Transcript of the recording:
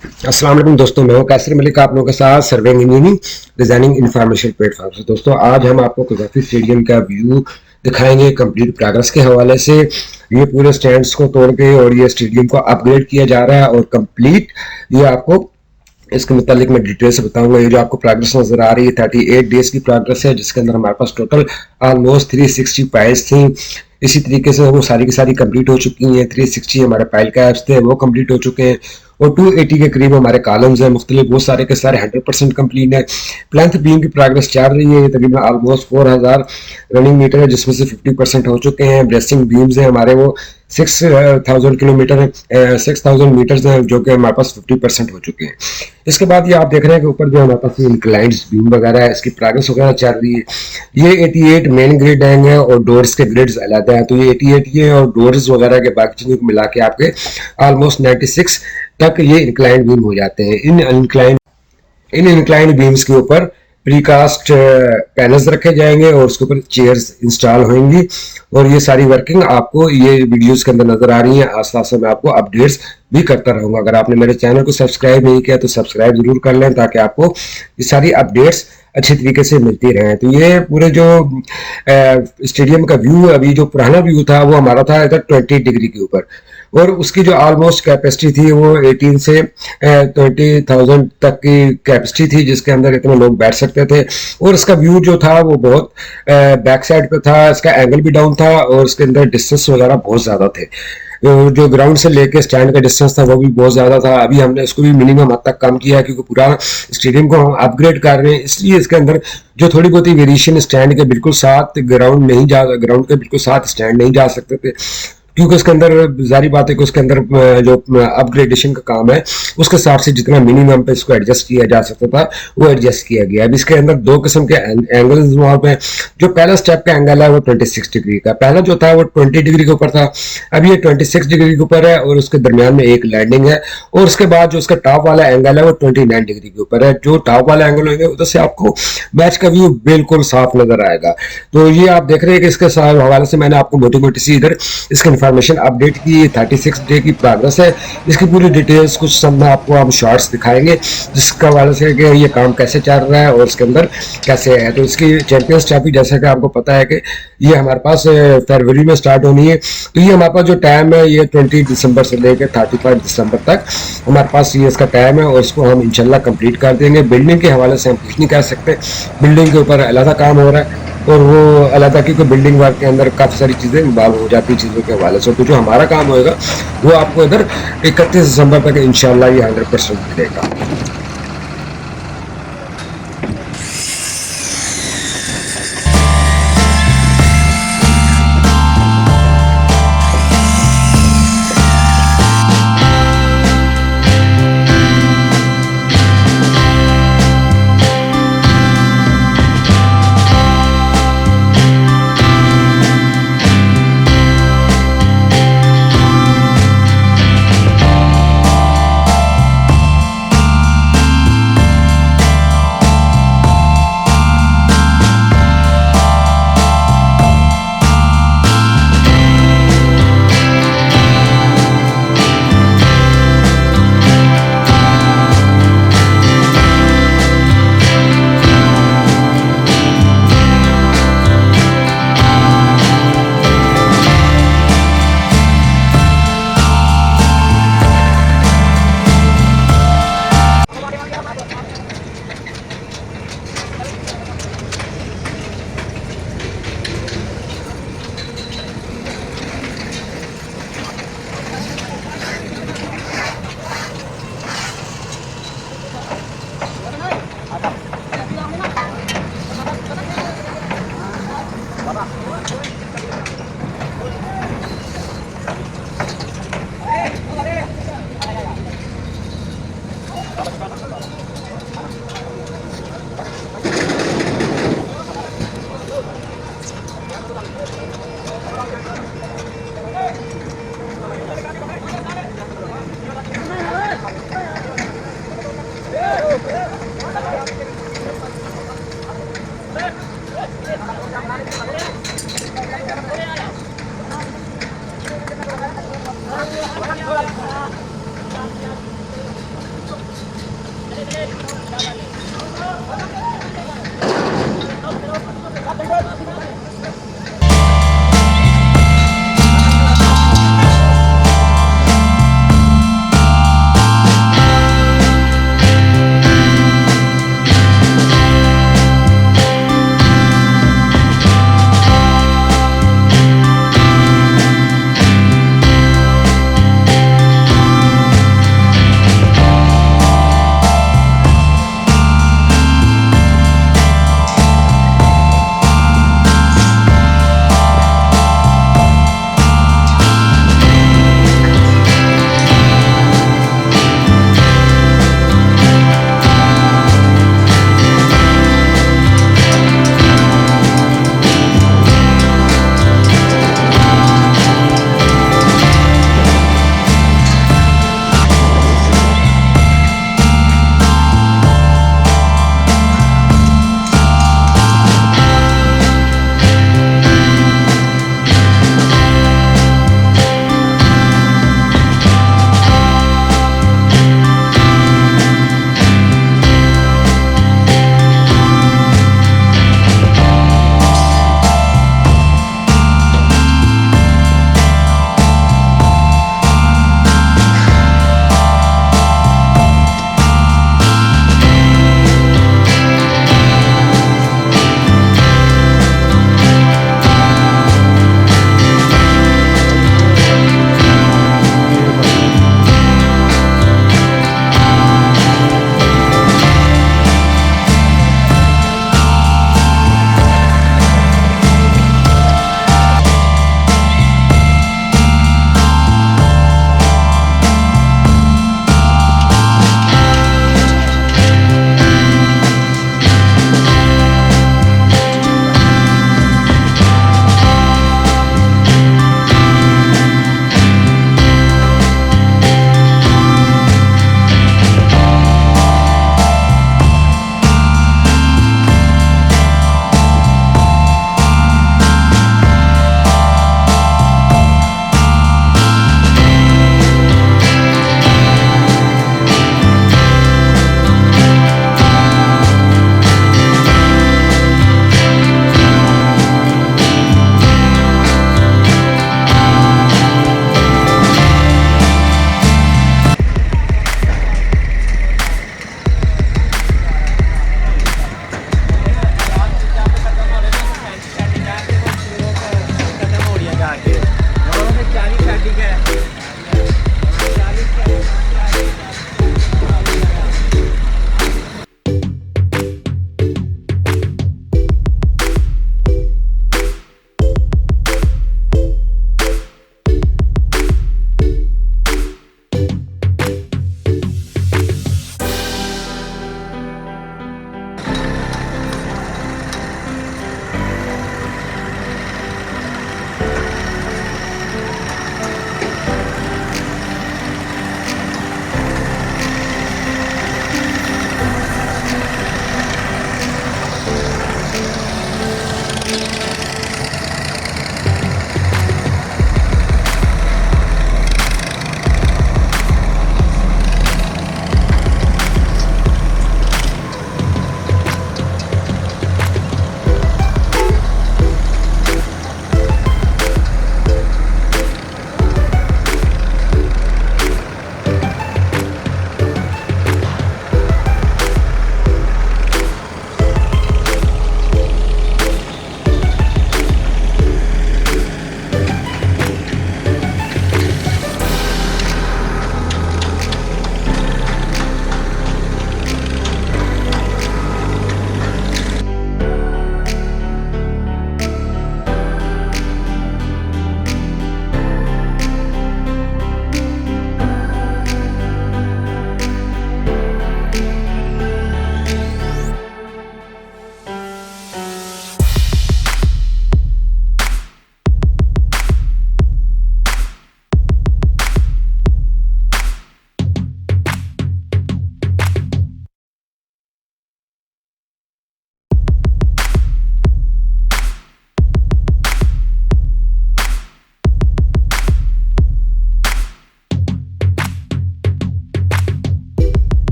अस्सलाम वालेकुम दोस्तों, मैं हूं कैसर मलिक आप लोगों के साथ surveying engineering designing information platform से। दोस्तों आज हम आपको गद्दाफी स्टेडियम का व्यू दिखाएंगे कंप्लीट प्रोग्रेस के हवाले से। ये पूरे स्टैंड्स को तोड़ के और ये स्टेडियम को अपग्रेड किया जा रहा है और कंप्लीट ये आपको इसके मुतालिक मैं डिटेल से बताऊंगा। ये जो आपको प्रोग्रेस नजर आ रही है 38 डेज की प्रोग्रेस है, जिसके अंदर हमारे पास टोटल ऑलमोस्ट 360 फाइल्स थी। इसी तरीके से वो सारी की सारी कंप्लीट हो चुकी हैं। 360 हमारे फाइल कैप्स थे वो कंप्लीट हो चुके हैं और 280 के करीब हमारे कॉलम्स हैं मुख्तलिफ, वो सारे के सारे 100% कंप्लीट है। प्लेंथ बीम की प्रोग्रेस चल रही है, तकरीबन ऑलमोस्ट 4000 रनिंग मीटर है, जिसमें से 50% हो चुके हैं। ब्रेसिंग बीम्स हैं हमारे वो 6000 मीटर्स हैं, जो कि हमारे पास 50% हो चुके हैं। इसके बाद ये आप देख रहे हैं कि ऊपर जो हमारे पास इंक्लाइंड बीम वगैरह है, इसकी प्रोग्रेस वगैरह चल रही है। ये 88 मेन ग्रिड है और डोर्स के ग्रिड्स अलग हैं, तो ये 88 ये और डोर्स वगैरह के बाकी चीजों को मिला के आपके ऑलमोस्ट 96 तक ये इंक्लाइंड बीम हो जाते हैं। इन इंक्लाइंड बीम्स के ऊपर प्रीकास्ट पैनल्स रखे जाएंगे और उसके ऊपर चेयर्स इंस्टॉल होंगी और ये सारी वर्किंग आपको ये वीडियोस के अंदर नजर आ रही है। आस्ते आस्ते मैं आपको अपडेट्स भी करता रहूंगा। अगर आपने मेरे चैनल को सब्सक्राइब नहीं किया तो सब्सक्राइब जरूर कर लें, ताकि आपको ये सारी अपडेट्स अच्छी तरीके से मिलती रहे। तो ये पूरे जो स्टेडियम का व्यू, अभी जो पुराना व्यू था वो हमारा था इधर 20 डिग्री के ऊपर, और उसकी जो ऑलमोस्ट कैपेसिटी थी वो 18 से 20,000 तक की कैपेसिटी थी, जिसके अंदर इतने लोग बैठ सकते थे। और इसका व्यू जो था वो बहुत बैक साइड पे था, इसका एंगल भी डाउन था और उसके अंदर डिस्टेंस वगैरह बहुत ज्यादा थे। जो ग्राउंड से लेके स्टैंड का डिस्टेंस था वो भी बहुत ज्यादा था। अभी हमने इसको भी मिनिमम हद तक कम किया, क्योंकि पूरा स्टेडियम को हम अपग्रेड कर रहे हैं, इसलिए इसके अंदर जो थोड़ी बहुत ही वेरिएशन, स्टैंड के बिल्कुल साथ ग्राउंड के बिल्कुल साथ स्टैंड नहीं जा सकते थे, क्योंकि उसके अंदर जारी बात है कि उसके अंदर जो अपग्रेडेशन का काम है उसके हिसाब से जितना मिनिमम पे इसको एडजस्ट किया जा सकता था वो एडजस्ट किया गया। अब इसके अंदर दो किस्म के एंगल इन्वॉल्व हैं। जो पहला स्टेप का एंगल है वो 26 डिग्री का, पहला जो था वो 20 डिग्री के ऊपर था, अब ये 26 डिग्री के ऊपर है और उसके दरमियान में एक लैंडिंग है। और उसके बाद जो उसका टॉप वाला एंगल है वो 29 डिग्री के ऊपर है। जो टॉप वाला एंगल होगा उधर से आपको मैच का व्यू बिल्कुल साफ नजर आएगा। तो ये आप देख रहे हैं कि इसके हवाले से मैंने आपको मोटी मोटी सी इधर इसकी इन्फॉर्मेशन अपडेट की। 36 डे की प्रोग्रेस है, इसकी पूरी डिटेल्स कुछ सब में आपको हम शॉर्ट्स दिखाएंगे, जिसका हवाले से कि ये काम कैसे चल रहा है और इसके अंदर कैसे है। तो इसकी चैंपियंस ट्रॉफी जैसा कि आपको पता है कि ये हमारे पास फरवरी में स्टार्ट होनी है। तो ये हमारे पास जो टाइम है ये 20 दिसंबर से लेकर 35 दिसंबर तक हमारे पास ये इसका टाइम है, और इसको हम इंशाल्लाह कंप्लीट कर देंगे। बिल्डिंग के हवाले से हम कुछ नहीं कह सकते, बिल्डिंग के ऊपर अलग काम हो रहा है और वो अलग, क्योंकि बिल्डिंग वर्क के अंदर काफ़ी सारी चीज़ें इन्वॉल्व हो जाती है चीज़ों के हवाले से। तो जो हमारा काम होएगा वो आपको इधर 31 दिसंबर तक इंशाल्लाह ये 100% मिलेगा।